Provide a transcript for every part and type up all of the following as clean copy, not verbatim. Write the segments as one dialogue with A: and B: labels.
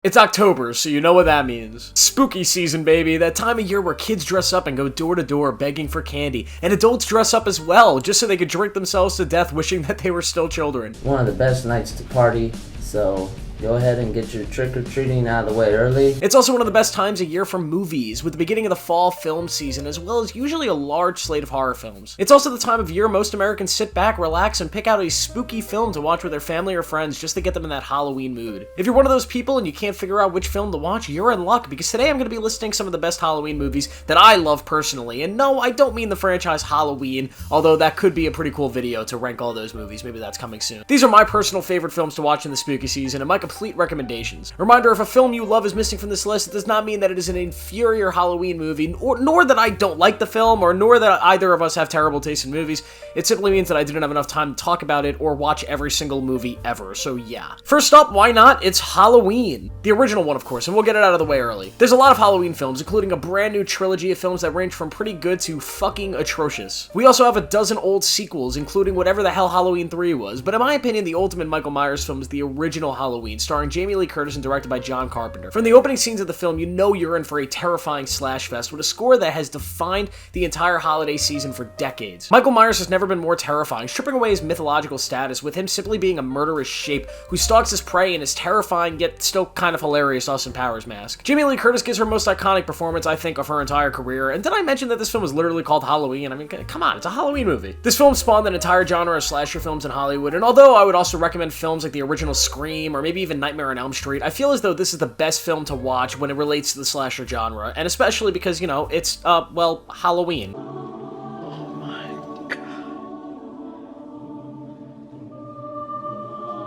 A: It's October, so you know what that means. Spooky season, baby. That time of year where kids dress up and go door to door begging for candy, and adults dress up as well, just so they could drink themselves to death wishing that they were still children.
B: One of the best nights to party, so go ahead and get your trick-or-treating out of the way early.
A: It's also one of the best times of year for movies, with the beginning of the fall film season, as well as usually a large slate of horror films. It's also the time of year most Americans sit back, relax, and pick out a spooky film to watch with their family or friends just to get them in that Halloween mood. If you're one of those people and you can't figure out which film to watch, you're in luck, because today I'm going to be listing some of the best Halloween movies that I love personally. And no, I don't mean the franchise Halloween, although that could be a pretty cool video to rank all those movies. Maybe that's coming soon. These are my personal favorite films to watch in the spooky season, and my complete recommendations. Reminder, if a film you love is missing from this list, it does not mean that it is an inferior Halloween movie, nor that I don't like the film, or nor that either of us have terrible taste in movies. It simply means that I didn't have enough time to talk about it or watch every single movie ever, so yeah. First up, why not? It's Halloween. The original one, of course, and we'll get it out of the way early. There's a lot of Halloween films, including a brand new trilogy of films that range from pretty good to fucking atrocious. We also have a dozen old sequels, including whatever the hell Halloween 3 was, but in my opinion, the ultimate Michael Myers film is the original Halloween, starring Jamie Lee Curtis and directed by John Carpenter. From the opening scenes of the film, you know you're in for a terrifying slash fest with a score that has defined the entire holiday season for decades. Michael Myers has never been more terrifying, stripping away his mythological status, with him simply being a murderous shape who stalks his prey in his terrifying yet still kind of hilarious Austin Powers mask. Jamie Lee Curtis gives her most iconic performance, I think, of her entire career, and did I mention that this film was literally called Halloween? I mean, come on, it's a Halloween movie. This film spawned an entire genre of slasher films in Hollywood, and although I would also recommend films like the original Scream, or maybe even Nightmare on Elm Street, I feel as though this is the best film to watch when it relates to the slasher genre, and especially because, you know, it's, well, Halloween.
C: Oh my god.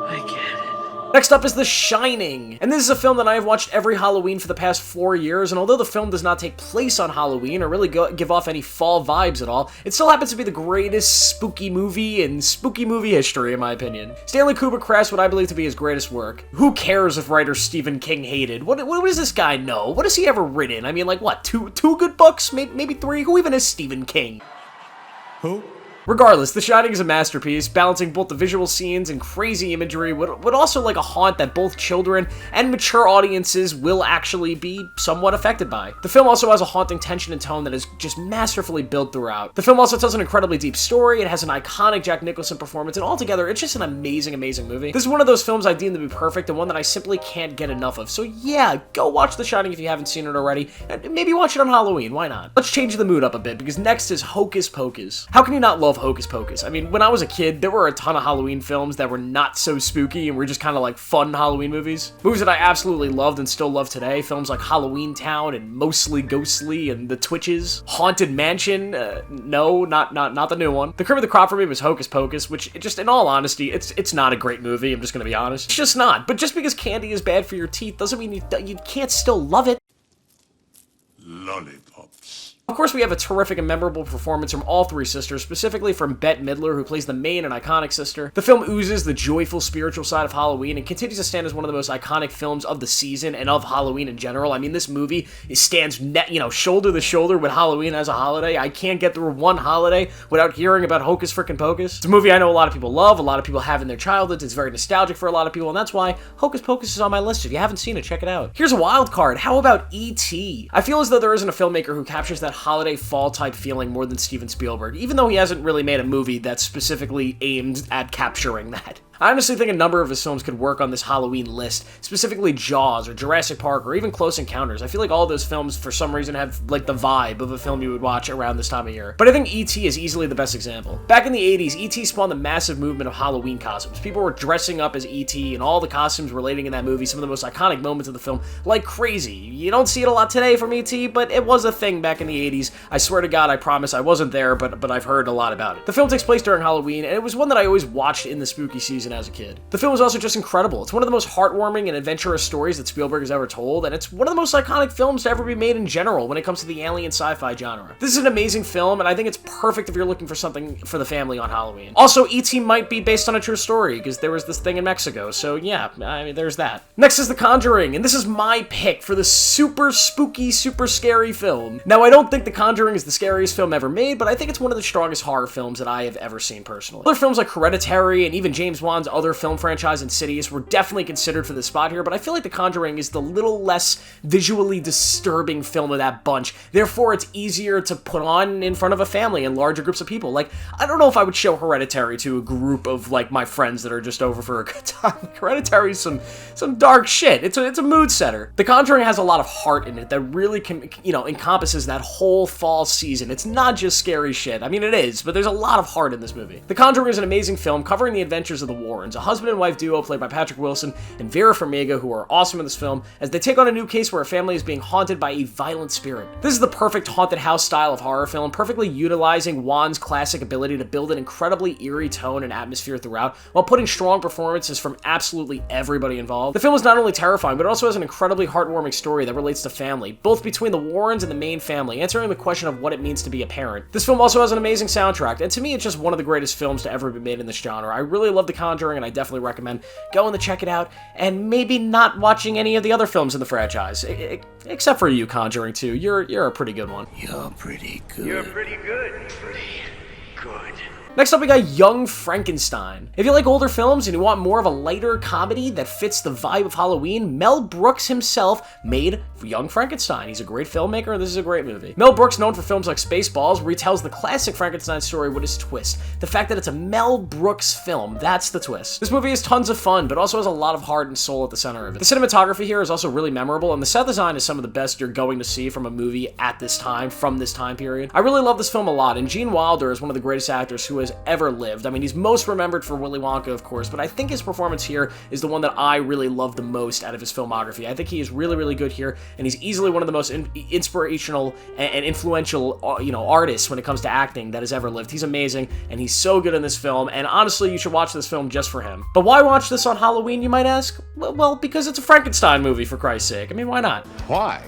C: I get it.
A: Next up is The Shining, and this is a film that I have watched every Halloween for the past 4 years, and although the film does not take place on Halloween or really give off any fall vibes at all, it still happens to be the greatest spooky movie in spooky movie history, in my opinion. Stanley Kubrick crafts what I believe to be his greatest work. Who cares if writer Stephen King hated? What does this guy know? What has he ever written? I mean, like, what, two good books? Maybe three? Who even is Stephen King?
C: Who?
A: Regardless, The Shining is a masterpiece, balancing both the visual scenes and crazy imagery, but also like a haunt that both children and mature audiences will actually be somewhat affected by. The film also has a haunting tension and tone that is just masterfully built throughout. The film also tells an incredibly deep story, it has an iconic Jack Nicholson performance, and altogether, it's just an amazing, amazing movie. This is one of those films I deem to be perfect, and one that I simply can't get enough of, so yeah, go watch The Shining if you haven't seen it already, and maybe watch it on Halloween, why not? Let's change the mood up a bit, because next is Hocus Pocus. How can you not love Hocus Pocus? I mean, when I was a kid, there were a ton of Halloween films that were not so spooky and were just kind of like fun Halloween movies. Movies that I absolutely loved and still love today. Films like Halloween Town and Mostly Ghostly and The Twitches. Haunted Mansion. No, not the new one. The cream of the crop for me was Hocus Pocus, which, just in all honesty, it's not a great movie. I'm just gonna be honest. It's just not. But just because candy is bad for your teeth doesn't mean you can't still love it.
C: Lollipops.
A: Of course, we have a terrific and memorable performance from all three sisters, specifically from Bette Midler, who plays the main and iconic sister. The film oozes the joyful, spiritual side of Halloween and continues to stand as one of the most iconic films of the season and of Halloween in general. I mean, this movie stands shoulder to shoulder with Halloween as a holiday. I can't get through one holiday without hearing about Hocus Frickin' Pocus. It's a movie I know a lot of people love, a lot of people have in their childhoods. It's very nostalgic for a lot of people, and that's why Hocus Pocus is on my list. If you haven't seen it, check it out. Here's a wild card. How about E.T.? I feel as though there isn't a filmmaker who captures that holiday fall type feeling more than Steven Spielberg, even though he hasn't really made a movie that's specifically aimed at capturing that. I honestly think a number of his films could work on this Halloween list, specifically Jaws or Jurassic Park or even Close Encounters. I feel like all those films for some reason have like the vibe of a film you would watch around this time of year. But I think E.T. is easily the best example. Back in the 80s, E.T. spawned the massive movement of Halloween costumes. People were dressing up as E.T. and all the costumes relating in that movie, some of the most iconic moments of the film, like crazy. You don't see it a lot today from E.T., but it was a thing back in the 80s. I swear to God, I promise I wasn't there, but I've heard a lot about it. The film takes place during Halloween, and it was one that I always watched in the spooky season as a kid. The film is also just incredible. It's one of the most heartwarming and adventurous stories that Spielberg has ever told, and it's one of the most iconic films to ever be made in general when it comes to the alien sci-fi genre. This is an amazing film, and I think it's perfect if you're looking for something for the family on Halloween. Also, E.T. might be based on a true story, because there was this thing in Mexico, so yeah, I mean, there's that. Next is The Conjuring, and this is my pick for the super spooky, super scary film. Now, I don't think The Conjuring is the scariest film ever made, but I think it's one of the strongest horror films that I have ever seen personally. Other films like Hereditary and even James Wan's John's other film franchise, Insidious, were definitely considered for this spot here, but I feel like The Conjuring is the little less visually disturbing film of that bunch. Therefore, it's easier to put on in front of a family and larger groups of people. Like, I don't know if I would show Hereditary to a group of, like, my friends that are just over for a good time. Like, Hereditary's some dark shit. It's a mood setter. The Conjuring has a lot of heart in it that really encompasses that whole fall season. It's not just scary shit. I mean, it is, but there's a lot of heart in this movie. The Conjuring is an amazing film covering the adventures of the Warrens, a husband and wife duo played by Patrick Wilson and Vera Farmiga, who are awesome in this film, as they take on a new case where a family is being haunted by a violent spirit. This is the perfect haunted house style of horror film, perfectly utilizing Wan's classic ability to build an incredibly eerie tone and atmosphere throughout, while putting strong performances from absolutely everybody involved. The film is not only terrifying, but it also has an incredibly heartwarming story that relates to family, both between the Warrens and the main family, answering the question of what it means to be a parent. This film also has an amazing soundtrack, and to me, it's just one of the greatest films to ever be made in this genre. I really love The Conjuring, and I definitely recommend going to check it out, and maybe not watching any of the other films in the franchise. Except for you, Conjuring 2. You're a pretty good one.
C: You're pretty good. You're pretty good. Pretty good.
A: Next up, we got Young Frankenstein. If you like older films and you want more of a lighter comedy that fits the vibe of Halloween, Mel Brooks himself made Young Frankenstein. He's a great filmmaker, and this is a great movie. Mel Brooks, known for films like Spaceballs, retells the classic Frankenstein story with his twist. The fact that it's a Mel Brooks film, that's the twist. This movie is tons of fun, but also has a lot of heart and soul at the center of it. The cinematography here is also really memorable, and the set design is some of the best you're going to see from a movie at this time, from this time period. I really love this film a lot, and Gene Wilder is one of the greatest actors who has ever lived. I mean, he's most remembered for Willy Wonka, of course, but I think his performance here is the one that I really love the most out of his filmography. I think he is really, really good here, and he's easily one of the most inspirational and influential, artists when it comes to acting that has ever lived. He's amazing, and he's so good in this film, and honestly, you should watch this film just for him. But why watch this on Halloween, you might ask? Well, because it's a Frankenstein movie, for Christ's sake. I mean, why not?
D: Why?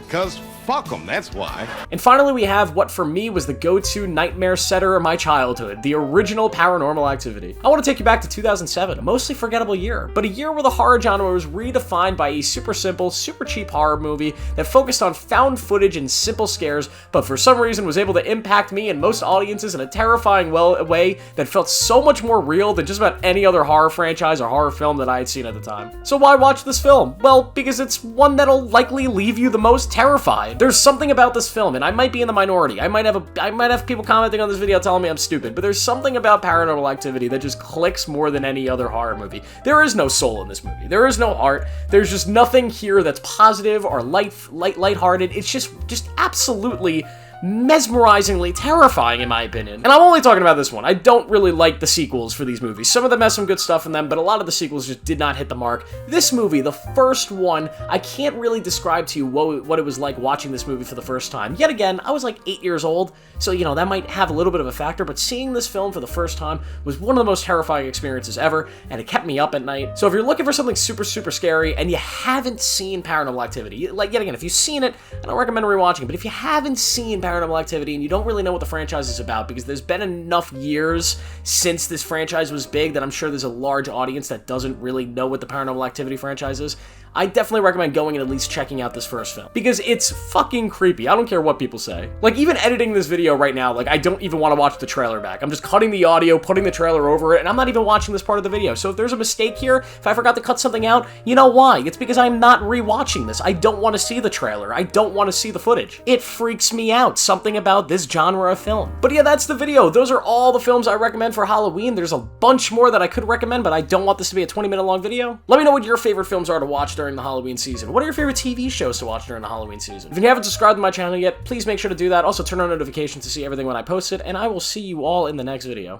D: Because fuck them, that's why.
A: And finally, we have what for me was the go-to nightmare setter of my childhood, the original Paranormal Activity. I want to take you back to 2007, a mostly forgettable year, but a year where the horror genre was redefined by a super simple, super cheap horror movie that focused on found footage and simple scares, but for some reason was able to impact me and most audiences in a terrifying way that felt so much more real than just about any other horror franchise or horror film that I had seen at the time. So why watch this film? Well, because it's one that'll likely leave you the most terrified. There's something about this film, and I might be in the minority. I might have people commenting on this video telling me I'm stupid, but there's something about Paranormal Activity that just clicks more than any other horror movie. There is no soul in this movie. There is no heart. There's just nothing here that's positive or lighthearted. It's just absolutely mesmerizingly terrifying, in my opinion. And I'm only talking about this one. I don't really like the sequels for these movies. Some of them have some good stuff in them, but a lot of the sequels just did not hit the mark. This movie, the first one, I can't really describe to you what it was like watching this movie for the first time. Yet again, I was like 8 years old, so that might have a little bit of a factor, but seeing this film for the first time was one of the most terrifying experiences ever, and it kept me up at night. So if you're looking for something super, super scary, and you haven't seen Paranormal Activity, yet again, if you've seen it, I don't recommend rewatching it, but if you haven't seen Paranormal Activity and you don't really know what the franchise is about, because there's been enough years since this franchise was big that I'm sure there's a large audience that doesn't really know what the Paranormal Activity franchise is, I definitely recommend going and at least checking out this first film, because it's fucking creepy. I don't care what people say. Like, even editing this video right now, like, I don't even want to watch the trailer back. I'm just cutting the audio, putting the trailer over it, and I'm not even watching this part of the video. So if there's a mistake here, if I forgot to cut something out, you know why? It's because I'm not rewatching this. I don't want to see the trailer. I don't want to see the footage. It freaks me out, something about this genre of film. But yeah, that's the video. Those are all the films I recommend for Halloween. There's a bunch more that I could recommend, but I don't want this to be a 20-minute long video. Let me know what your favorite films are to watch during the Halloween season. What are your favorite TV shows to watch during the Halloween season? If you haven't subscribed to my channel yet, please make sure to do that. Also, turn on notifications to see everything when I post it, and I will see you all in the next video.